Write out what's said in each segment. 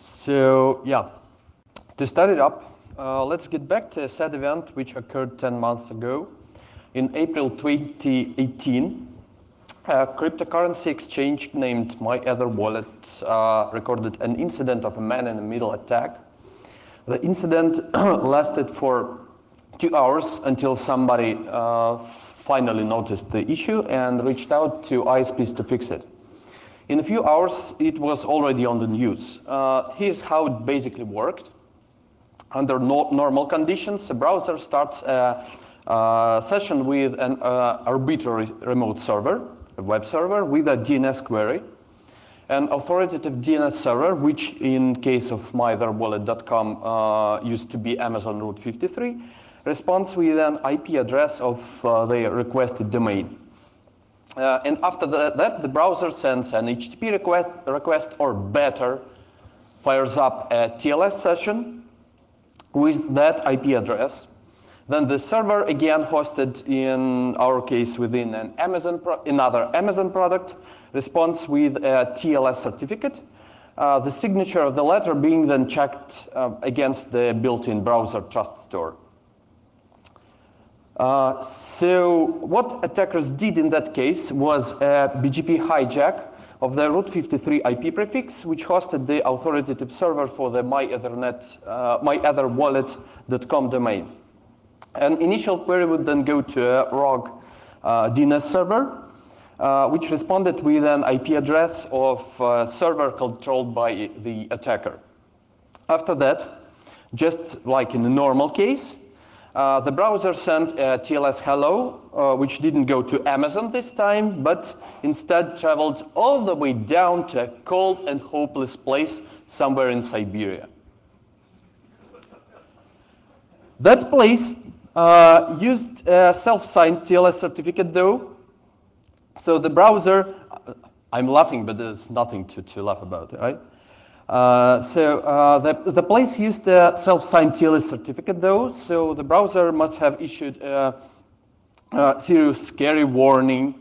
So yeah, to start it up, let's get back to a sad event which occurred 10 months ago. In April 2018, a cryptocurrency exchange named My Ether Wallet recorded an incident of a man-in-the-middle attack. The incident lasted for 2 hours until somebody finally noticed the issue and reached out to ISPs to fix it. In a few hours, it was already on the news. Here's how it basically worked. Under normal conditions, a browser starts a session with an arbitrary remote server, a web server, with a DNS query. An authoritative DNS server, which in case of myetherwallet.com used to be Amazon Route 53, responds with an IP address of the requested domain. And after that, the browser sends an HTTP request, or better, fires up a TLS session with that IP address. Then the server, again hosted in our case within another Amazon product, responds with a TLS certificate, the signature of the letter being then checked against the built-in browser trust store. So what attackers did in that case was a BGP hijack of the Route 53 IP prefix, which hosted the authoritative server for the myetherwallet.com domain. An initial query would then go to a rogue DNS server, which responded with an IP address of a server controlled by the attacker. After that, just like in a normal case, the browser sent a TLS hello, which didn't go to Amazon this time, but instead traveled all the way down to a cold and hopeless place somewhere in Siberia. That place used a self-signed TLS certificate, though. So the browser, I'm laughing, but there's nothing to laugh about, right? The place used a self-signed TLS certificate, though, so the browser must have issued a serious, scary warning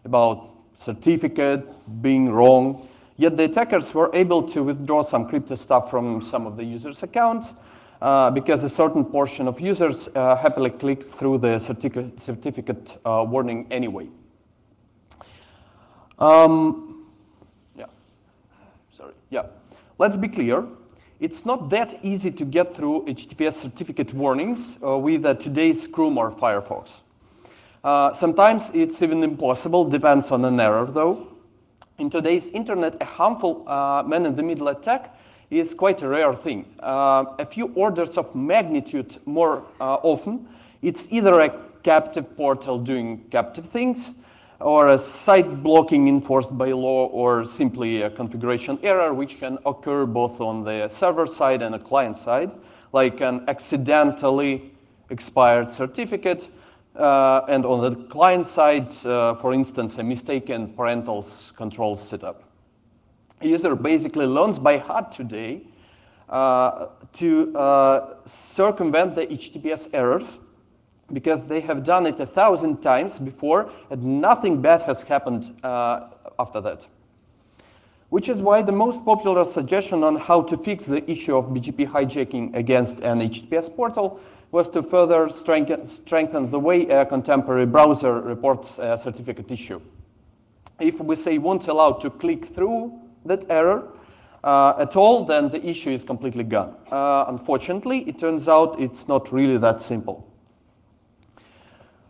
about certificate being wrong. Yet the attackers were able to withdraw some crypto stuff from some of the users' accounts because a certain portion of users happily clicked through the certificate warning anyway. Let's be clear, it's not that easy to get through HTTPS certificate warnings with today's Chrome or Firefox. Sometimes it's even impossible, depends on an error though. In today's internet, a harmful man-in-the-middle attack is quite a rare thing. A few orders of magnitude more often, it's either a captive portal doing captive things, or a site blocking enforced by law, or simply a configuration error which can occur both on the server side and a client side, like an accidentally expired certificate, and on the client side, for instance, a mistaken parental controls setup. A user basically learns by heart today to circumvent the HTTPS errors, because they have done it 1,000 times before and nothing bad has happened after that. Which is why the most popular suggestion on how to fix the issue of BGP hijacking against an HTTPS portal was to further strengthen the way a contemporary browser reports a certificate issue. If we say won't allow to click through that error at all, then the issue is completely gone. Unfortunately, it turns out it's not really that simple.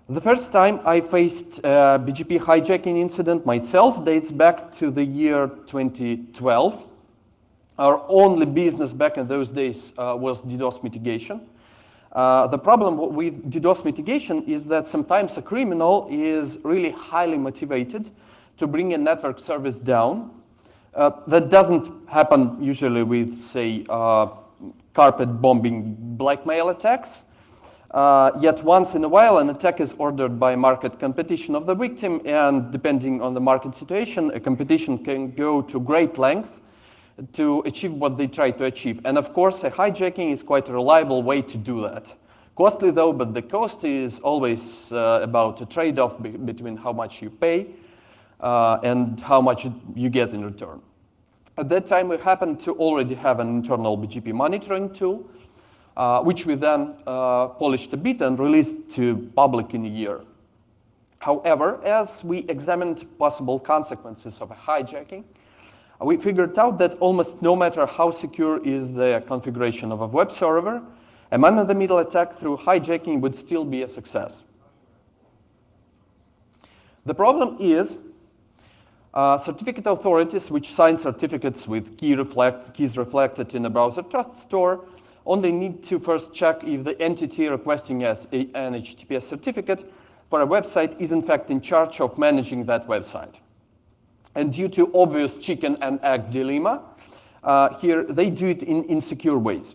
The first time I faced a BGP hijacking incident myself dates back to the year 2012. Our only business back in those days was DDoS mitigation. The problem with DDoS mitigation is that sometimes a criminal is really highly motivated to bring a network service down. That doesn't happen usually with, say, carpet bombing blackmail attacks. Yet once in a while, an attack is ordered by market competition of the victim, and depending on the market situation, a competition can go to great length to achieve what they try to achieve. And of course, a hijacking is quite a reliable way to do that. Costly though, but the cost is always about a trade-off between how much you pay and how much you get in return. At that time, we happened to already have an internal BGP monitoring tool, which we then polished a bit and released to public in a year. However, as we examined possible consequences of a hijacking, we figured out that almost no matter how secure is the configuration of a web server, a man-in-the-middle attack through hijacking would still be a success. The problem is certificate authorities which sign certificates with keys reflected in a browser trust store only need to first check if the entity requesting an HTTPS certificate for a website is in fact in charge of managing that website. And due to obvious chicken and egg dilemma, here they do it in insecure ways.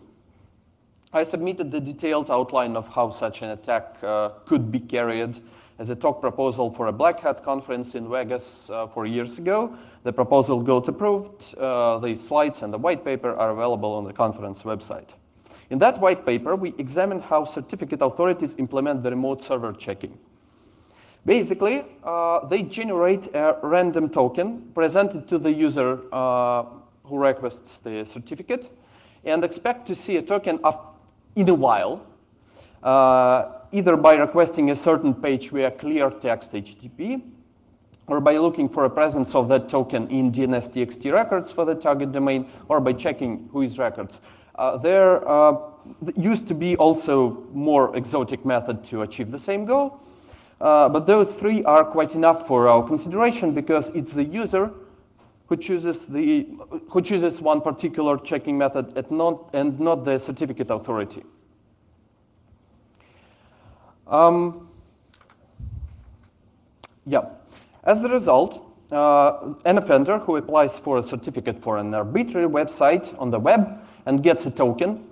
I submitted the detailed outline of how such an attack could be carried as a talk proposal for a Black Hat conference in Vegas 4 years ago. The proposal got approved. The slides and the white paper are available on the conference website. In that white paper, we examined how certificate authorities implement the remote server checking. Basically, they generate a random token presented to the user who requests the certificate and expect to see a token in a while, either by requesting a certain page via clear text HTTP or by looking for a presence of that token in DNS-TXT records for the target domain, or by checking who is records. There used to be also more exotic method to achieve the same goal. But those three are quite enough for our consideration because it's the user who chooses one particular checking method and not the certificate authority. As a result, an offender who applies for a certificate for an arbitrary website on the web and gets a token,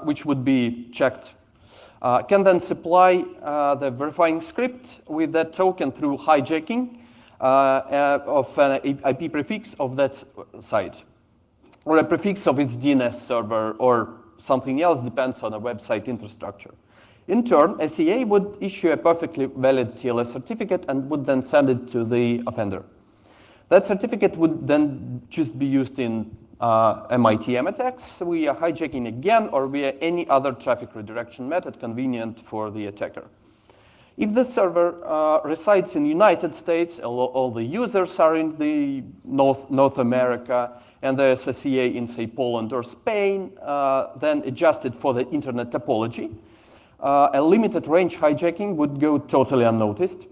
which would be checked, can then supply the verifying script with that token through hijacking of an IP prefix of that site, or a prefix of its DNS server, or something else, depends on a website infrastructure. In turn, a CA would issue a perfectly valid TLS certificate and would then send it to the offender. That certificate would then just be used in MITM attacks via hijacking again, or via any other traffic redirection method convenient for the attacker. If the server resides in the United States, all the users are in the North America, and there's a CA in, say, Poland or Spain, then adjusted for the internet topology, a limited range hijacking would go totally unnoticed.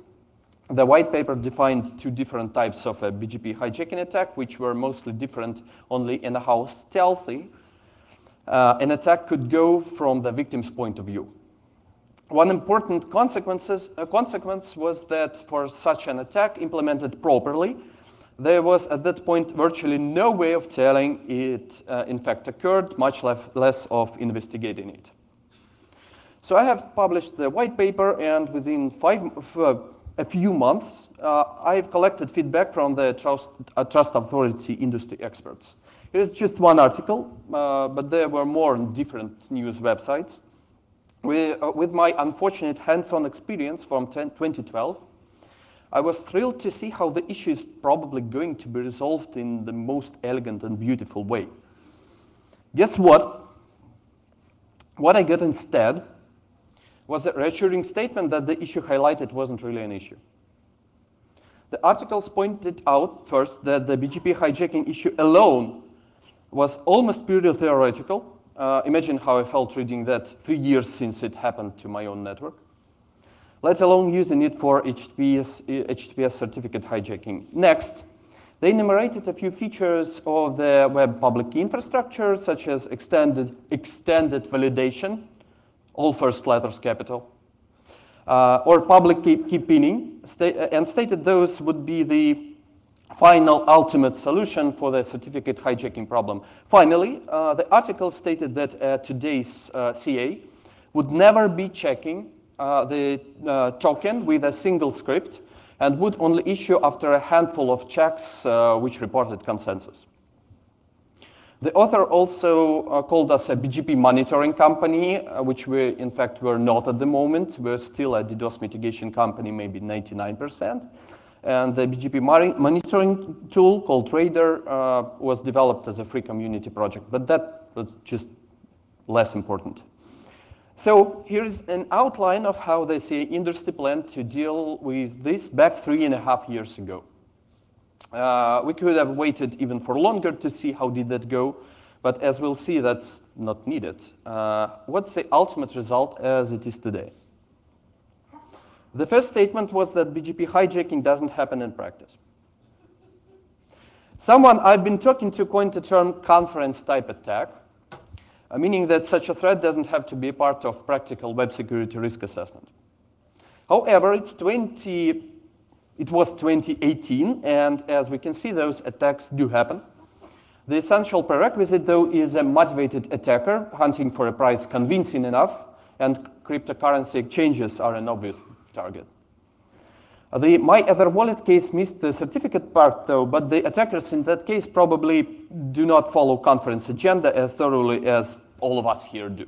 The white paper defined two different types of a BGP hijacking attack, which were mostly different only in how stealthy an attack could go from the victim's point of view. One important consequence was that for such an attack implemented properly, there was at that point virtually no way of telling it in fact occurred, much less of investigating it. So I have published the white paper, and within a few months, I've collected feedback from the trust authority industry experts. It is just one article, but there were more on different news websites. With my unfortunate hands-on experience from 2012, I was thrilled to see how the issue is probably going to be resolved in the most elegant and beautiful way. Guess what? What I got instead was a reassuring statement that the issue highlighted wasn't really an issue. The articles pointed out first that the BGP hijacking issue alone was almost purely theoretical. Imagine how I felt reading that 3 years since it happened to my own network, let alone using it for HTTPS certificate hijacking. Next, they enumerated a few features of the web public key infrastructure, such as extended validation, all first letters capital, or public key pinning, and stated those would be the final ultimate solution for the certificate hijacking problem. Finally, the article stated that today's CA would never be checking the token with a single script and would only issue after a handful of checks which reported consensus. The author also called us a BGP monitoring company, which we, in fact, were not at the moment. We're still a DDoS mitigation company, maybe 99%. And the BGP monitoring tool called Radar was developed as a free community project, but that was just less important. So here's an outline of how the CA industry planned to deal with this back 3.5 years ago. We could have waited even for longer to see how did that go, but as we'll see, that's not needed. What's the ultimate result as it is today? The first statement was that BGP hijacking doesn't happen in practice. Someone I've been talking to coined the term conference type attack, meaning that such a threat doesn't have to be a part of practical web security risk assessment. However, it was 2018, and as we can see, those attacks do happen. The essential prerequisite, though, is a motivated attacker hunting for a price convincing enough, and cryptocurrency exchanges are an obvious target. The My Other Wallet case missed the certificate part, though, but the attackers in that case probably do not follow conference agenda as thoroughly as all of us here do.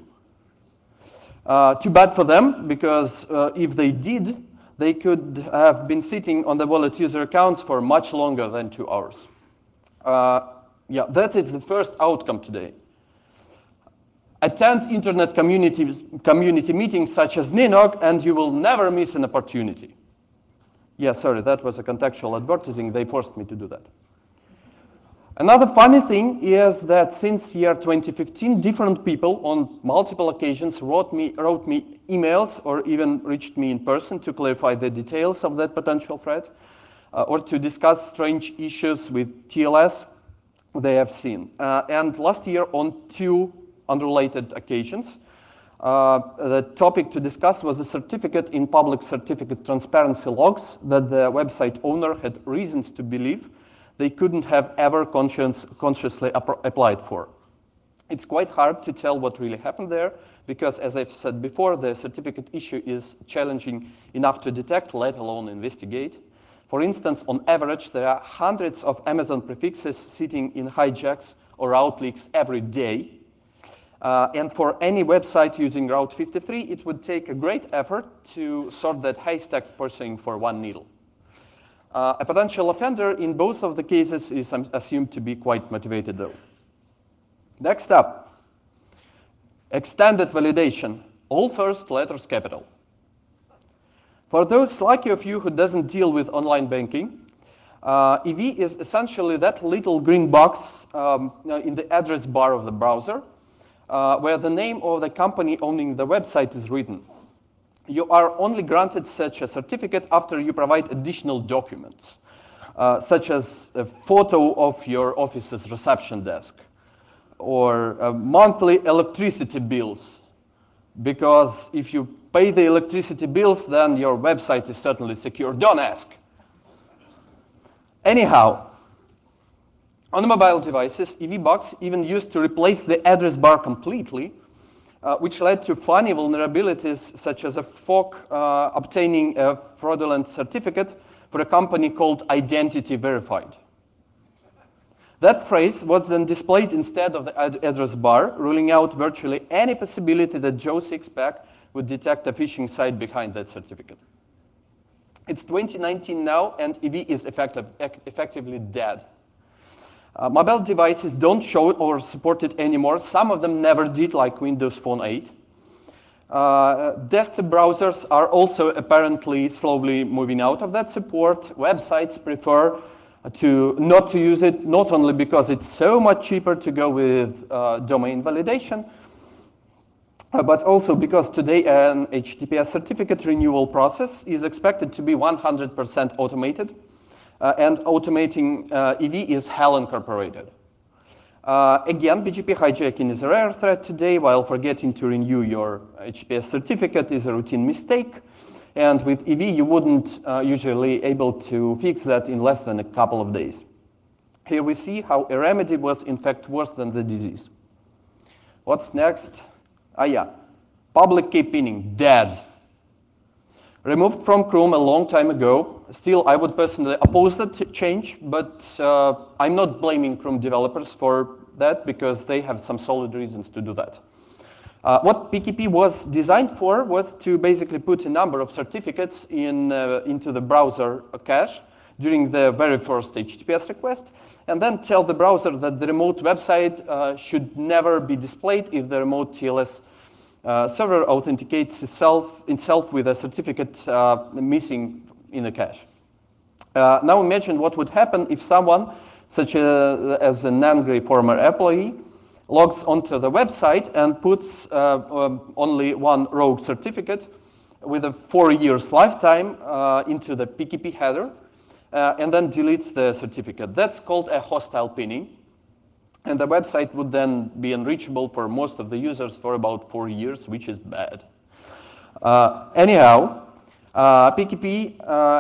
Too bad for them, because if they did, they could have been sitting on the wallet user accounts for much longer than 2 hours. Yeah, that is the first outcome today. Attend internet community meetings such as NANOG, and you will never miss an opportunity. Yeah, sorry, that was a contextual advertising. They forced me to do that. Another funny thing is that since year 2015, different people on multiple occasions wrote me emails or even reached me in person to clarify the details of that potential threat or to discuss strange issues with TLS they have seen. And last year, on 2 unrelated occasions, the topic to discuss was a certificate in public certificate transparency logs that the website owner had reasons to believe they couldn't have ever consciously applied for. It's quite hard to tell what really happened there because, as I've said before, the certificate issue is challenging enough to detect, let alone investigate. For instance, on average, there are hundreds of Amazon prefixes sitting in hijacks or outleaks every day. And for any website using Route 53, it would take a great effort to sort that haystack pursuing for one needle. A potential offender in both of the cases is assumed to be quite motivated, though. Next up, extended validation, all first letters capital. For those lucky of you who doesn't deal with online banking, EV is essentially that little green box in the address bar of the browser where the name of the company owning the website is written. You are only granted such a certificate after you provide additional documents, such as a photo of your office's reception desk or monthly electricity bills, because if you pay the electricity bills, then your website is certainly secure. Don't ask. Anyhow, on mobile devices, EVBox even used to replace the address bar completely, which led to funny vulnerabilities such as a folk obtaining a fraudulent certificate for a company called Identity Verified. That phrase was then displayed instead of the address bar, ruling out virtually any possibility that Joe Sixpack would detect a phishing site behind that certificate. It's 2019 now, and EV is effectively dead. Mobile devices don't show it or support it anymore. Some of them never did, like Windows Phone 8. Desktop browsers are also apparently slowly moving out of that support. Websites prefer not to use it, not only because it's so much cheaper to go with domain validation, but also because today an HTTPS certificate renewal process is expected to be 100% automated. And automating EV is HAL incorporated. Again, BGP hijacking is a rare threat today, while forgetting to renew your HTTPS certificate is a routine mistake. And with EV, you wouldn't usually able to fix that in less than a couple of days. Here we see how a remedy was in fact worse than the disease. What's next? Public key pinning, dead. Removed from Chrome a long time ago. Still, I would personally oppose that change, but I'm not blaming Chrome developers for that because they have some solid reasons to do that. What PKP was designed for was to basically put a number of certificates into the browser cache during the very first HTTPS request, and then tell the browser that the remote website should never be displayed if the remote TLS server authenticates itself with a certificate missing in the cache. Now imagine what would happen if someone, such as a NANOG former employee, logs onto the website and puts only one rogue certificate with a 4 years lifetime into the PGP header, and then deletes the certificate. That's called a hostile pinning. And the website would then be unreachable for most of the users for about 4 years, which is bad. Anyhow, PGP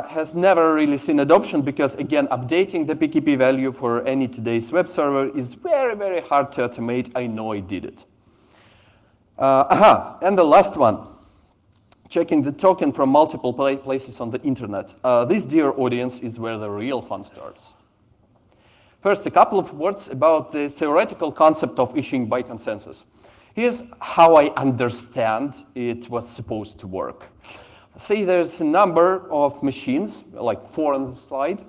has never really seen adoption because, again, updating the PGP value for any today's web server is very, very hard to automate. I know I did it. And the last one, checking the token from multiple places on the internet. This, dear audience, is where the real fun starts. First, a couple of words about the theoretical concept of issuing by consensus. Here's how I understand it was supposed to work. Say there's a number of machines, like 4 on the slide,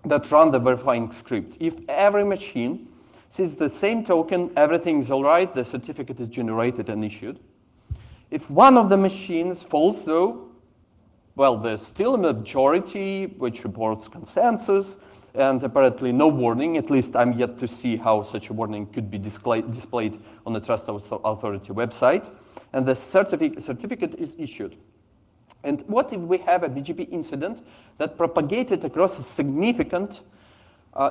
that run the verifying script. If every machine sees the same token, everything is all right, the certificate is generated and issued. If one of the machines falls though, well, there's still a majority which reports consensus, and apparently no warning. At least I'm yet to see how such a warning could be displayed on the Trust Authority website. And the certificate is issued. And what if we have a BGP incident that propagated across a significant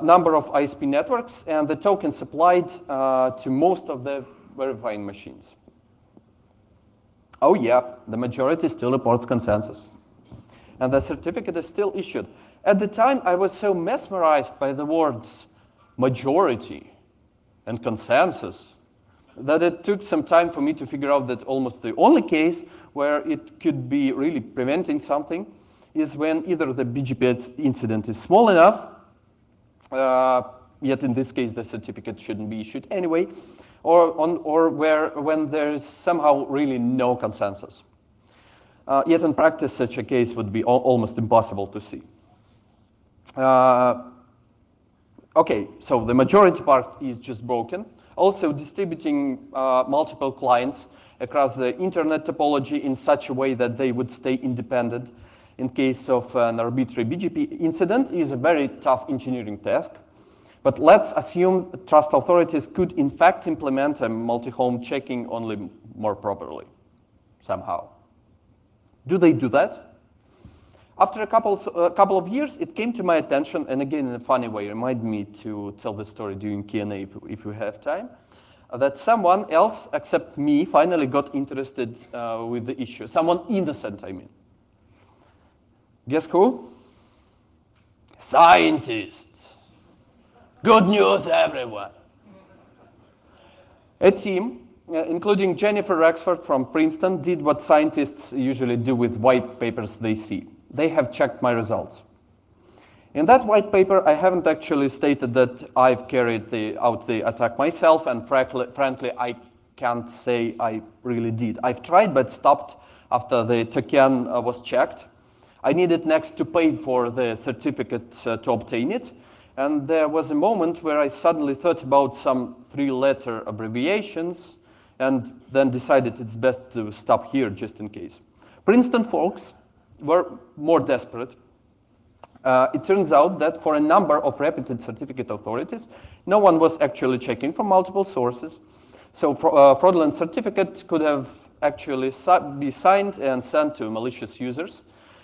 number of ISP networks, and the token supplied to most of the verifying machines? Oh yeah, the majority still reports consensus. And the certificate is still issued. At the time, I was so mesmerized by the words majority and consensus that it took some time for me to figure out that almost the only case where it could be really preventing something is when either the BGP incident is small enough, yet in this case the certificate shouldn't be issued anyway, or when there is somehow really no consensus. Yet in practice, such a case would be almost impossible to see. Okay, so the majority part is just broken. Also, distributing multiple clients across the internet topology in such a way that they would stay independent in case of an arbitrary BGP incident is a very tough engineering task. But let's assume trust authorities could in fact implement a multi-home checking only more properly, somehow. Do they do that? After a couple of years, it came to my attention, and again in a funny way, remind me to tell the story during Q&A if we have time, that someone else except me finally got interested with the issue. Someone innocent, I mean. Guess who? Scientists. Good news, everyone. A team, including Jennifer Rexford from Princeton, did what scientists usually do with white papers they see. They have checked my results. In that white paper, I haven't actually stated that I've carried out the attack myself, and frankly, I can't say I really did. I've tried, but stopped after the token was checked. I needed next to pay for the certificate to obtain it, and there was a moment where I suddenly thought about some 3-letter abbreviations, and then decided it's best to stop here just in case. Princeton folks were more desperate. It turns out that for a number of reputed certificate authorities, no one was actually checking from multiple sources. So fraudulent certificate could have actually be signed and sent to malicious users.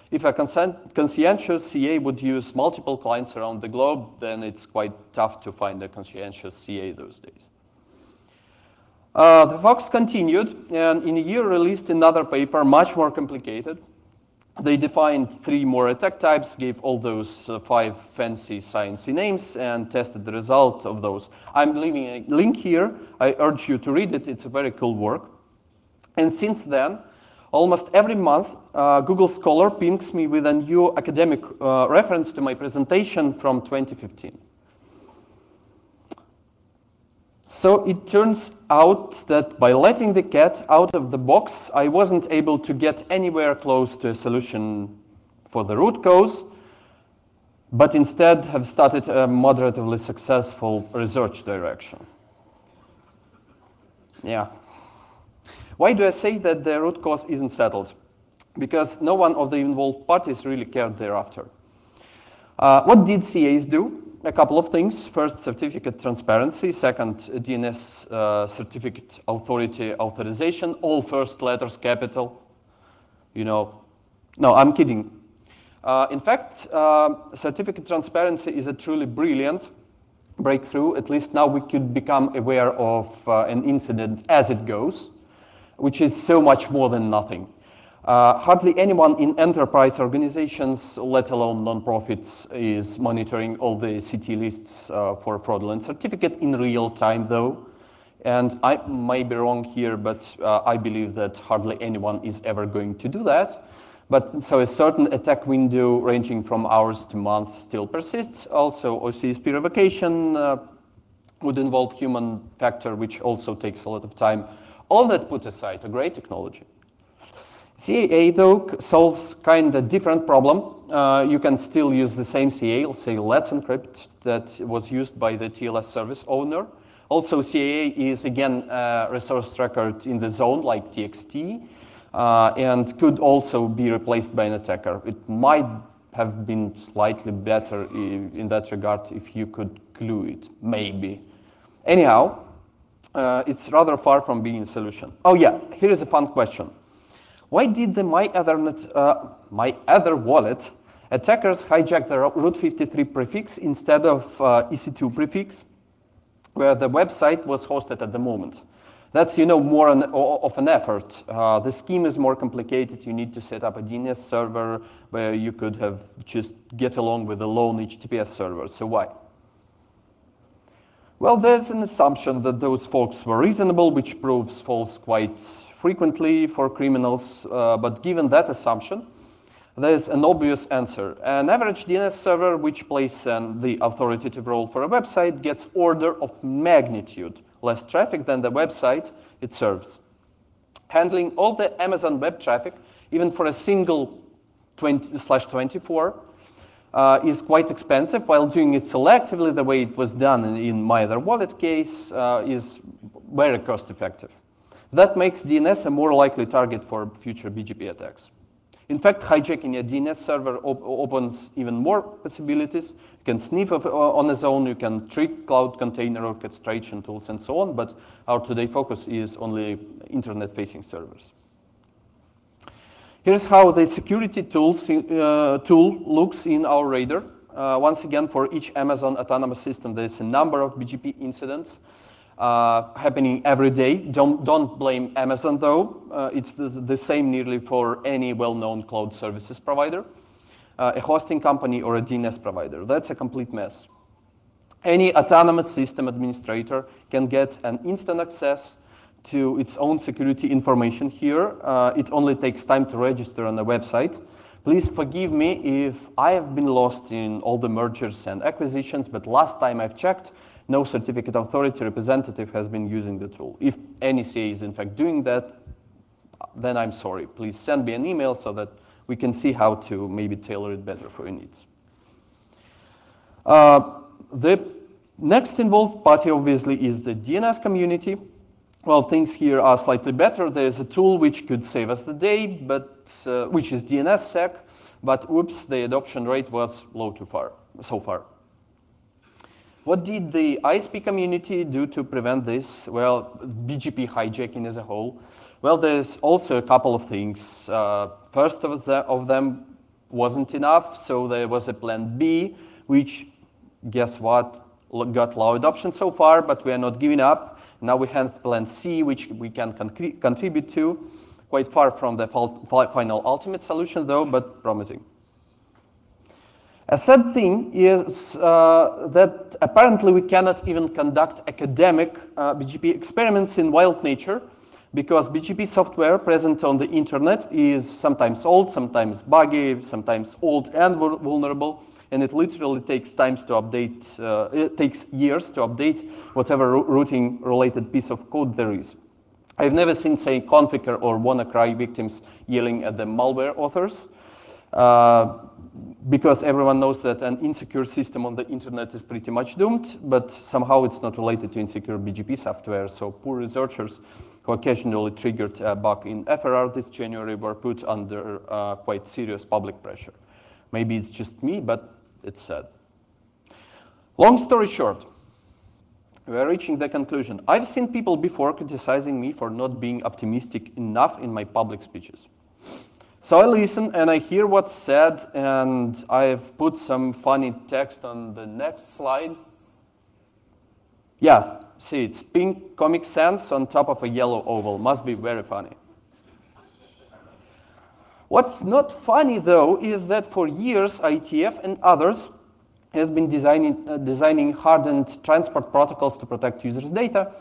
If a conscientious CA would use multiple clients around the globe, then it's quite tough to find a conscientious CA those days. The folks continued, and in a year released another paper, much more complicated. They defined 3 more attack types, gave all those 5 fancy sciencey names, and tested the result of those. I'm leaving a link here. I urge you to read it. It's a very cool work. And since then, almost every month, Google Scholar pings me with a new academic reference to my presentation from 2015. So it turns out that by letting the cat out of the box, I wasn't able to get anywhere close to a solution for the root cause. but instead have started a moderately successful research direction. Yeah. Why do I say that the root cause isn't settled? Because no one of the involved parties really cared thereafter. What did CAs do? A couple of things. First, certificate transparency. Second, DNS certificate authority authorization. All first letters capital. You know, no, I'm kidding. In fact, certificate transparency is a truly brilliant breakthrough. At least now we could become aware of an incident as it goes, which is so much more than nothing. Hardly anyone in enterprise organizations, let alone nonprofits, is monitoring all the CT lists for fraudulent certificate in real time, though. And I may be wrong here, but I believe that hardly anyone is ever going to do that. But so a certain attack window ranging from hours to months still persists. Also, OCSP revocation would involve human factor, which also takes a lot of time. All that put aside, a great technology. CAA, though, solves kind of different problem. You can still use the same CA, let's say Let's Encrypt, that was used by the TLS service owner. Also, CAA is, again, a resource record in the zone, like TXT, and could also be replaced by an attacker. It might have been slightly better in that regard if you could glue it, maybe. Anyhow, it's rather far from being a solution. Oh yeah, here is a fun question. Why did the My Other Wallet attackers hijack the root 53 prefix instead of EC2 prefix, where the website was hosted at the moment? That's, you know, more of an effort. The scheme is more complicated. You need to set up a DNS server where you could have just get along with a lone HTTPS server. So why? Well, there's an assumption that those folks were reasonable, which proves false quite frequently for criminals. But given that assumption, there's an obvious answer. An average DNS server which plays the authoritative role for a website gets order of magnitude less traffic than the website it serves. Handling all the Amazon web traffic, even for a single 20/24, is quite expensive, while doing it selectively the way it was done in My Other Wallet case is very cost effective. That makes DNS a more likely target for future BGP attacks. In fact, hijacking a DNS server opens even more possibilities. You can sniff on its own, you can trick cloud container orchestration tools and so on, but our today focus is only internet-facing servers. Here's how the security tool looks in our radar. Once again, for each Amazon autonomous system, there's a number of BGP incidents happening every day. Don't blame Amazon, though. It's the same nearly for any well-known cloud services provider, a hosting company, or a DNS provider. That's a complete mess. Any autonomous system administrator can get an instant access to its own security information here. It only takes time to register on the website. Please forgive me if I have been lost in all the mergers and acquisitions, but last time I've checked, no certificate authority representative has been using the tool. If any CA is in fact doing that, then I'm sorry. Please send me an email so that we can see how to maybe tailor it better for your needs. The next involved party, obviously, is the DNS community. Well, things here are slightly better. There's a tool which could save us the day, but which is DNSSEC, but oops, the adoption rate was low so far. What did the ISP community do to prevent this? Well, BGP hijacking as a whole. Well, there's also a couple of things. First of them wasn't enough, so there was a plan B, which, guess what, got low adoption so far, but we are not giving up. Now we have plan C, which we can contribute to. Quite far from the final ultimate solution, though, but promising. A sad thing is that apparently we cannot even conduct academic BGP experiments in wild nature, because BGP software present on the internet is sometimes old, sometimes buggy, sometimes old and vulnerable, and it literally takes times to update, it takes years to update whatever routing related piece of code there is. I've never seen, say, Configure or WannaCry victims yelling at the malware authors. because everyone knows that an insecure system on the internet is pretty much doomed, but somehow it's not related to insecure BGP software. So poor researchers who occasionally triggered a bug in FRR this January were put under quite serious public pressure. Maybe it's just me, but it's sad. Long story short, we are reaching the conclusion. I've seen people before criticizing me for not being optimistic enough in my public speeches. So I listen and I hear what's said, and I've put some funny text on the next slide. Yeah, see, it's pink Comic Sans on top of a yellow oval. Must be very funny. What's not funny, though, is that for years, IETF and others has been designing hardened transport protocols to protect users' data.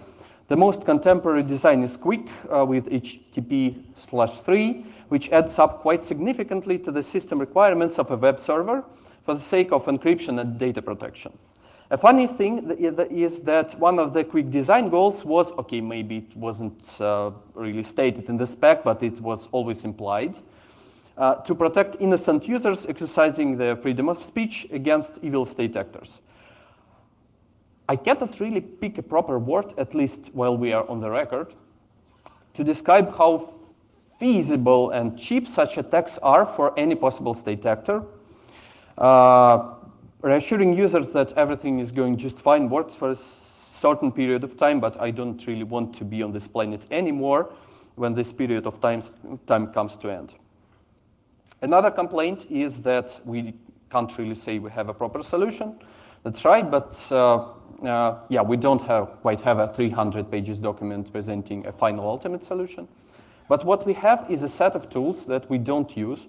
The most contemporary design is Quick with HTTP/3, which adds up quite significantly to the system requirements of a web server for the sake of encryption and data protection. A funny thing is that one of the Quick design goals was, okay, maybe it wasn't really stated in the spec, but it was always implied, to protect innocent users exercising their freedom of speech against evil state actors. I cannot really pick a proper word, at least while we are on the record, to describe how feasible and cheap such attacks are for any possible state actor. Reassuring users that everything is going just fine works for a certain period of time, but I don't really want to be on this planet anymore when this period of time comes to end. Another complaint is that we can't really say we have a proper solution. That's right, but yeah, we don't quite have a 300 pages document presenting a final ultimate solution. But what we have is a set of tools that we don't use,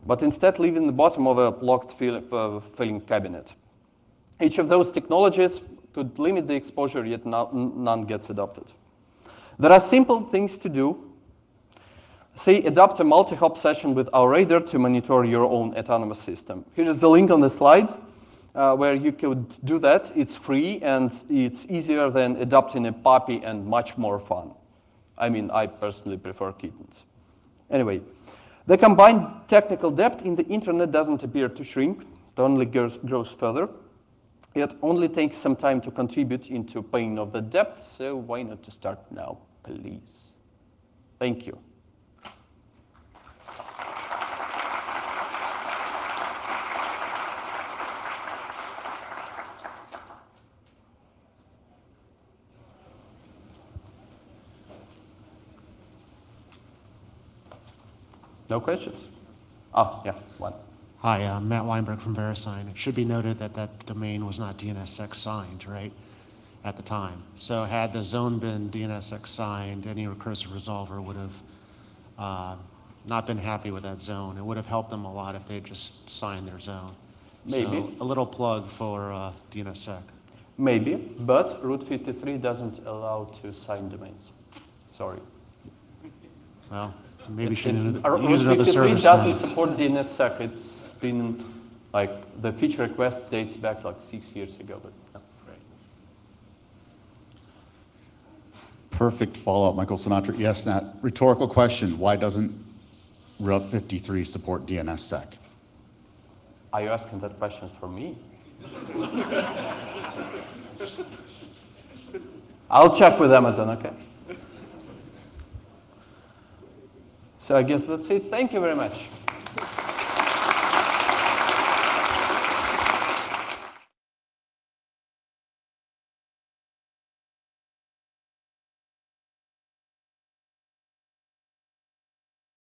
but instead live in the bottom of a locked filing cabinet. Each of those technologies could limit the exposure, yet none gets adopted. There are simple things to do. Say, adopt a multi-hop session with our radar to monitor your own autonomous system. Here is the link on the slide where you could do that. It's free, and it's easier than adopting a puppy and much more fun. I mean, I personally prefer kittens. Anyway, the combined technical depth in the internet doesn't appear to shrink. It only grows further. It only takes some time to contribute into paying off the debt, so why not to start now, please? Thank you. No questions? Oh, yeah, one. Hi, Matt Weinberg from VeriSign. It should be noted that that domain was not DNSX signed, right, at the time. So had the zone been DNSX signed, any recursive resolver would have not been happy with that zone. It would have helped them a lot if they just signed their zone. Maybe. So a little plug for DNSSEC. Maybe, but Route 53 doesn't allow to sign domains. Sorry. Well, maybe you should use Route another 53 service. doesn't support DNSSEC. It's been, like, the feature request dates back like 6 years ago, but no. Right. Perfect follow-up, Michael Sinatra. Yes, Nat, rhetorical question. Why doesn't Route 53 support DNSSEC? Are you asking that question for me? I'll check with Amazon, okay? So I guess that's it. Thank you very much.